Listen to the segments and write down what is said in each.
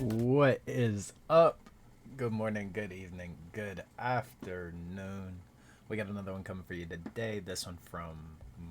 What is up? Good morning, good evening, good afternoon. We got another one coming for you today. This one from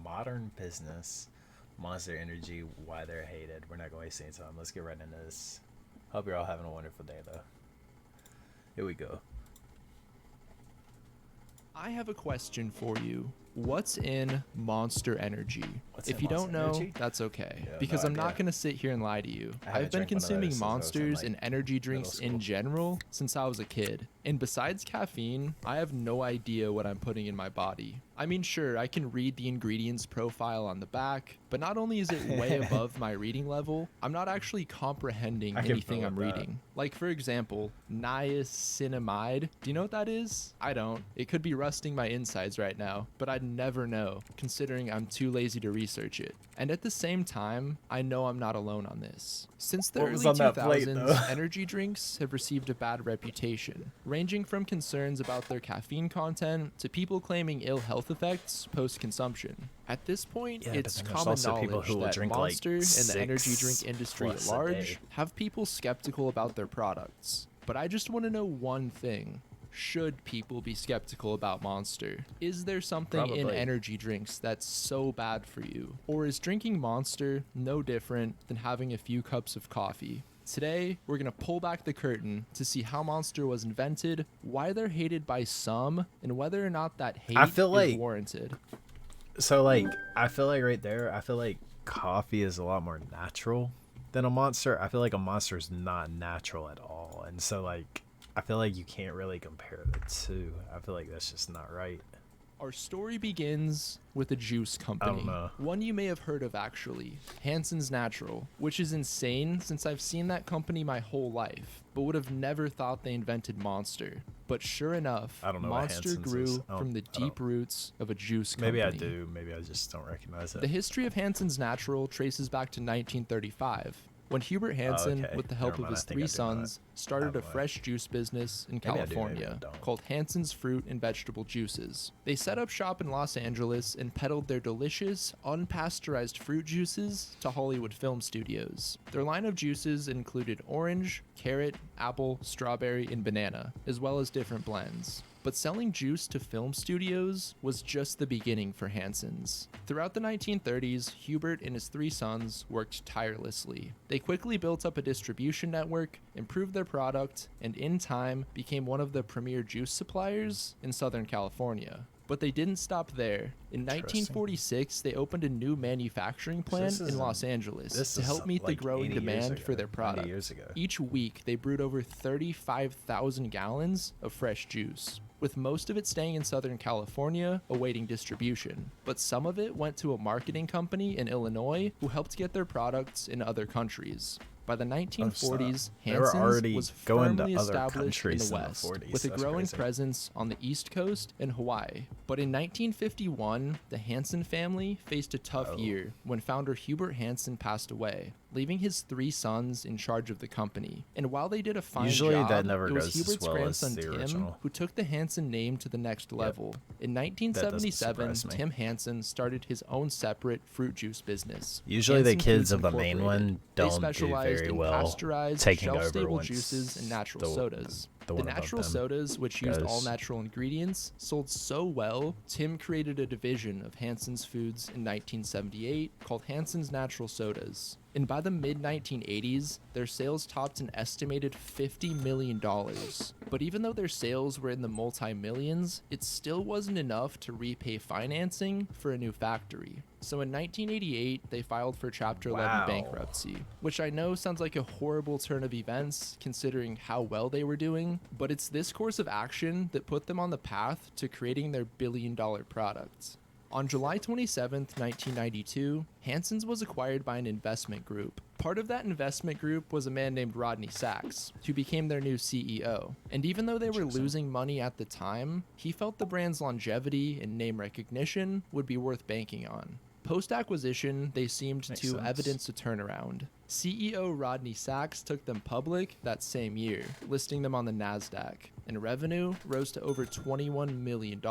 Modern Business, Monster Energy, Why They're Hated. We're not going to waste any time. Let's get right into this. Hope you're all having a wonderful day, though. Here we go. I have a question for you. What's in Monster Energy? If you don't know, that's okay, because I'm not going to sit here and lie to you. I've been consuming Monsters and energy drinks in general since I was a kid. And besides caffeine, I have no idea what I'm putting in my body. I mean, sure, I can read the ingredients profile on the back, but not only is it way above my reading level, I'm not actually comprehending anything I'm reading. Like, for example, niacinamide. Do you know what that is? I don't. It could be rusting my insides right now, but I'd never know, considering I'm too lazy to research it. And at the same time, I know I'm not alone on this. Since the early 2000s, energy drinks have received a bad reputation, ranging from concerns about their caffeine content to people claiming ill health effects post-consumption. At this point, it's common knowledge that Monster and the energy drink industry at large have people skeptical about their products. But I just want to know one thing. Should people be skeptical about Monster? Is there something in energy drinks that's so bad for you? Or is drinking Monster no different than having a few cups of coffee? Today, we're going to pull back the curtain to see how Monster was invented, why they're hated by some, and whether or not that hate is warranted. So, I feel like right there, I feel like coffee is a lot more natural than a Monster. I feel like a Monster is not natural at all. And so, I feel like you can't really compare the two. I feel like that's just not right. Our story begins with a juice company. One you may have heard of, actually, Hansens Natural, which is insane since I've seen that company my whole life, but would have never thought they invented Monster. But sure enough, Monster grew from the deep roots of a juice company. Maybe I do. Maybe I just don't recognize it. The history of Hansens Natural traces back to 1935. When Hubert Hansen, with the help of his three sons, started a fresh juice business in California called Hansens Fruit and Vegetable Juices. They set up shop in Los Angeles and peddled their delicious, unpasteurized fruit juices to Hollywood film studios. Their line of juices included orange, carrot, apple, strawberry, and banana, as well as different blends. But selling juice to film studios was just the beginning for Hansens. Throughout the 1930s, Hubert and his three sons worked tirelessly. They quickly built up a distribution network, improved their product, and in time became one of the premier juice suppliers in Southern California. But they didn't stop there. In 1946, they opened a new manufacturing plant in Los Angeles to help meet the growing demand for their product. Each week, they brewed over 35,000 gallons of fresh juice, with most of it staying in Southern California, awaiting distribution. But some of it went to a marketing company in Illinois who helped get their products in other countries. By the 1940s, Hansens was firmly established in the West, with a growing presence on the East Coast and Hawaii. But in 1951, the Hansen family faced a tough year when founder Hubert Hansen passed away, leaving his three sons in charge of the company. And while they did a fine job, it was Hubert's grandson Tim who took the Hansen name to the next level. In 1977, Tim Hansen started his own separate fruit juice business. Usually the kids of the main one don't do very well pasteurized, shelf-stable juices and natural sodas. The natural sodas, which used all natural ingredients, sold so well, Tim created a division of Hansens Foods in 1978 called Hansens Natural Sodas. And by the mid-1980s, their sales topped an estimated $50 million. But even though their sales were in the multi-millions, it still wasn't enough to repay financing for a new factory. So in 1988, they filed for Chapter 11 bankruptcy, which I know sounds like a horrible turn of events considering how well they were doing, but it's this course of action that put them on the path to creating their billion-dollar products. On July 27, 1992, Hansens was acquired by an investment group. Part of that investment group was a man named Rodney Sachs, who became their new CEO. And even though they were losing money at the time, he felt the brand's longevity and name recognition would be worth banking on. Post-acquisition, they seemed to evidence a turnaround. CEO Rodney Sachs took them public that same year, listing them on the NASDAQ, and revenue rose to over $21 million.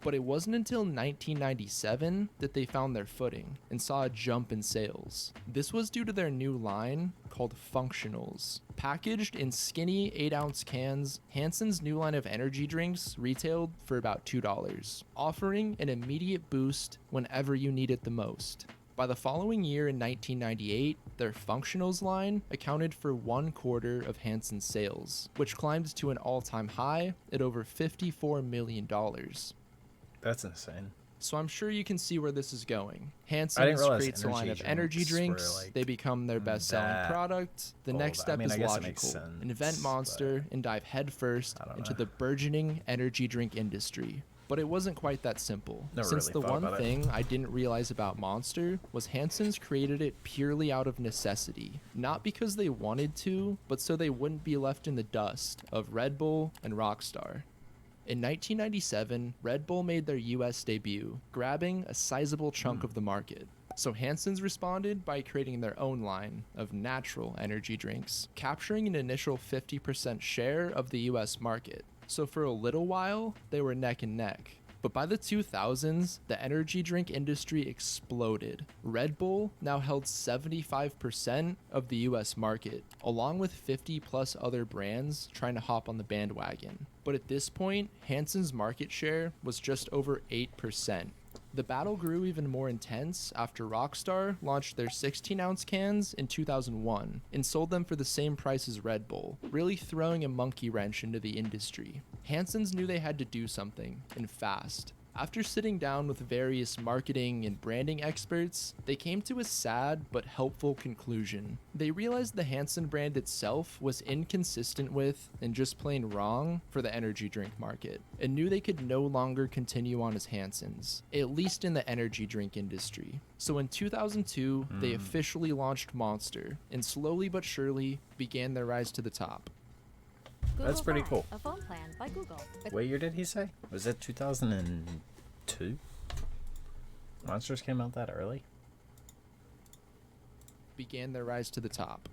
But it wasn't until 1997 that they found their footing and saw a jump in sales. This was due to their new line called Functionals. Packaged in skinny 8-ounce cans, Hansens' new line of energy drinks retailed for about $2, offering an immediate boost whenever you need it the most. By the following year in 1998, their Functionals line accounted for 1/4 of Hansens' sales, which climbed to an all-time high at over $54 million. That's insane. So I'm sure you can see where this is going. Hansens creates a line of energy drinks. They become their best-selling product. The next step is logical. Invent Monster and dive headfirst into the burgeoning energy drink industry. But it wasn't quite that simple. Since the one thing I didn't realize about Monster was Hansens created it purely out of necessity. Not because they wanted to, but so they wouldn't be left in the dust of Red Bull and Rockstar. In 1997, Red Bull made their US debut, grabbing a sizable chunk of the market. So Hansens responded by creating their own line of natural energy drinks, capturing an initial 50% share of the US market. So for a little while, they were neck and neck. But by the 2000s, the energy drink industry exploded. Red Bull now held 75% of the US market, along with 50 plus other brands trying to hop on the bandwagon. But at this point, Hansens' market share was just over 8%. The battle grew even more intense after Rockstar launched their 16-ounce cans in 2001 and sold them for the same price as Red Bull, really throwing a monkey wrench into the industry. Hansens knew they had to do something, and fast. After sitting down with various marketing and branding experts, they came to a sad but helpful conclusion. They realized the Hansen brand itself was inconsistent with and just plain wrong for the energy drink market, and knew they could no longer continue on as Hansens, at least in the energy drink industry. So in 2002, they officially launched Monster, and slowly but surely began their rise to the top. That's pretty cool. A phone plan by Google. What year did he say? Was it 2002? Monsters came out that early? Began their rise to the top.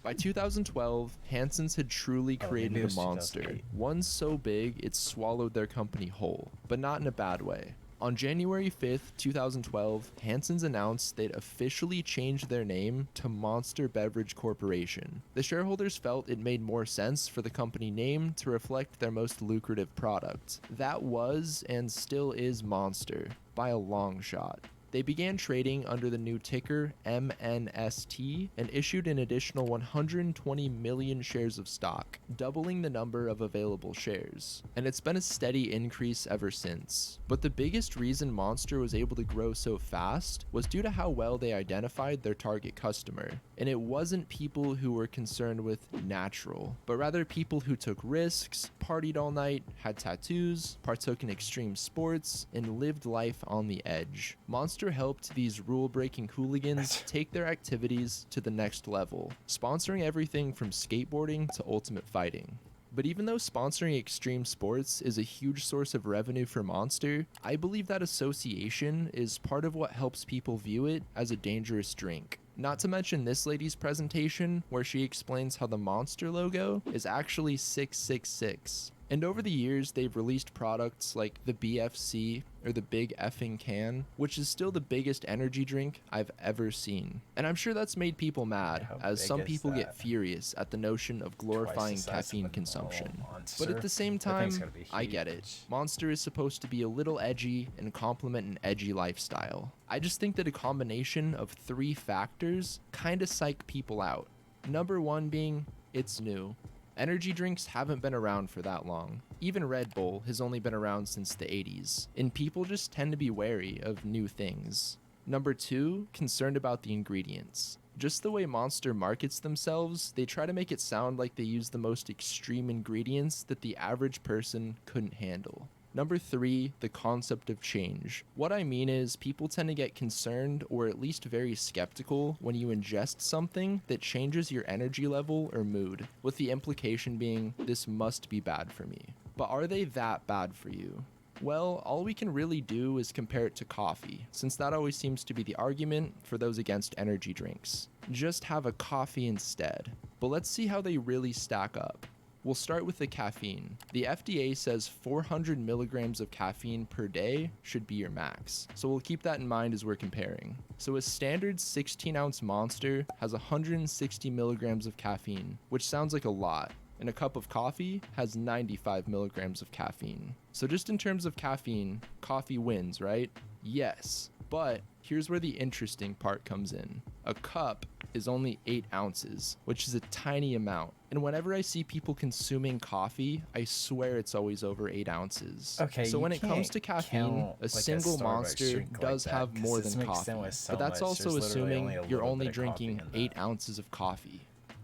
By 2012, Hansens had truly created a monster, one so big it swallowed their company whole, but not in a bad way. On January 5th, 2012, Hansens announced they'd officially changed their name to Monster Beverage Corporation. The shareholders felt it made more sense for the company name to reflect their most lucrative product. That was, and still is, Monster, by a long shot. They began trading under the new ticker MNST and issued an additional 120 million shares of stock, doubling the number of available shares. And it's been a steady increase ever since. But the biggest reason Monster was able to grow so fast was due to how well they identified their target customer. And it wasn't people who were concerned with natural, but rather people who took risks, partied all night, had tattoos, partook in extreme sports, and lived life on the edge. Monster helped these rule-breaking hooligans take their activities to the next level, sponsoring everything from skateboarding to ultimate fighting. But even though sponsoring extreme sports is a huge source of revenue for Monster, I believe that association is part of what helps people view it as a dangerous drink. Not to mention this lady's presentation, where she explains how the Monster logo is actually 666. And over the years, they've released products like the BFC, or the Big Effing Can, which is still the biggest energy drink I've ever seen. And I'm sure that's made people mad, as some people get furious at the notion of glorifying caffeine consumption. But at the same time, I get it. Monster is supposed to be a little edgy and complement an edgy lifestyle. I just think that a combination of 3 factors kinda psych people out. Number 1 being, it's new. Energy drinks haven't been around for that long. Even Red Bull has only been around since the 80s, and people just tend to be wary of new things. Number 2, concerned about the ingredients. Just the way Monster markets themselves, they try to make it sound like they use the most extreme ingredients that the average person couldn't handle. Number 3, the concept of change. What I mean is, people tend to get concerned or at least very skeptical when you ingest something that changes your energy level or mood, with the implication being, this must be bad for me. But are they that bad for you? Well, all we can really do is compare it to coffee, since that always seems to be the argument for those against energy drinks. Just have a coffee instead. But let's see how they really stack up. We'll start with the caffeine. The FDA says 400 milligrams of caffeine per day should be your max, so we'll keep that in mind as we're comparing. So a standard 16-ounce Monster has 160 milligrams of caffeine, which sounds like a lot, and a cup of coffee has 95 milligrams of caffeine. So just in terms of caffeine, coffee wins, right? Yes, but here's where the interesting part comes in. A cup is only 8 ounces, which is a tiny amount. And whenever I see people consuming coffee, I swear it's always over 8 ounces. Okay, so when it comes to caffeine, a single Monster does have more than coffee. But that's also assuming you're only drinking 8 ounces of coffee.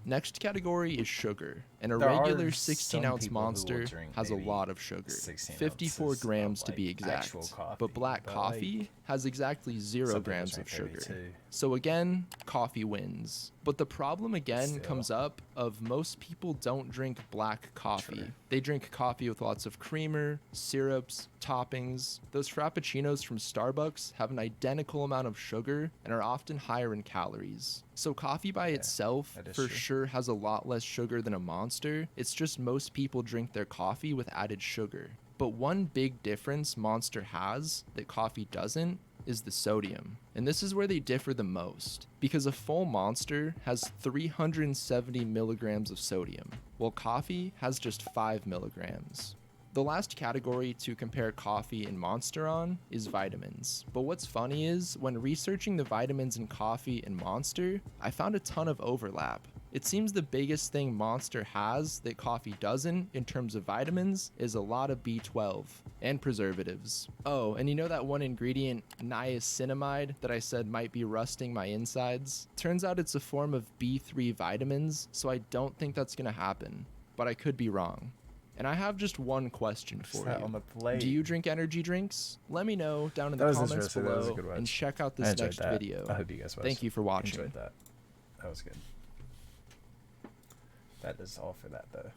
Next category is sugar, and a regular 16-ounce Monster has a lot of sugar, 54 grams to be exact, but black coffee has exactly 0 grams of sugar. So again, coffee wins. But the problem again comes up of most people don't drink black coffee. They drink coffee with lots of creamer, syrups, toppings. Those frappuccinos from Starbucks have an identical amount of sugar and are often higher in calories. So coffee by itself for sure has a lot less sugar than a Monster. It's just most people drink their coffee with added sugar. But one big difference Monster has that coffee doesn't is the sodium. And this is where they differ the most, because a full Monster has 370 milligrams of sodium, while coffee has just 5 milligrams. The last category to compare coffee and Monster on is vitamins. But what's funny is, when researching the vitamins in coffee and Monster, I found a ton of overlap. It seems the biggest thing Monster has that coffee doesn't in terms of vitamins is a lot of B12 and preservatives. Oh, and you know that one ingredient, niacinamide, that I said might be rusting my insides? Turns out it's a form of B3 vitamins, so I don't think that's gonna happen, but I could be wrong. And I have just one question for you. Do you drink energy drinks? Let me know down in the comments below and check out this next video. I hope you guys Thank you for watching. Enjoyed that. That was good. That is all for that though.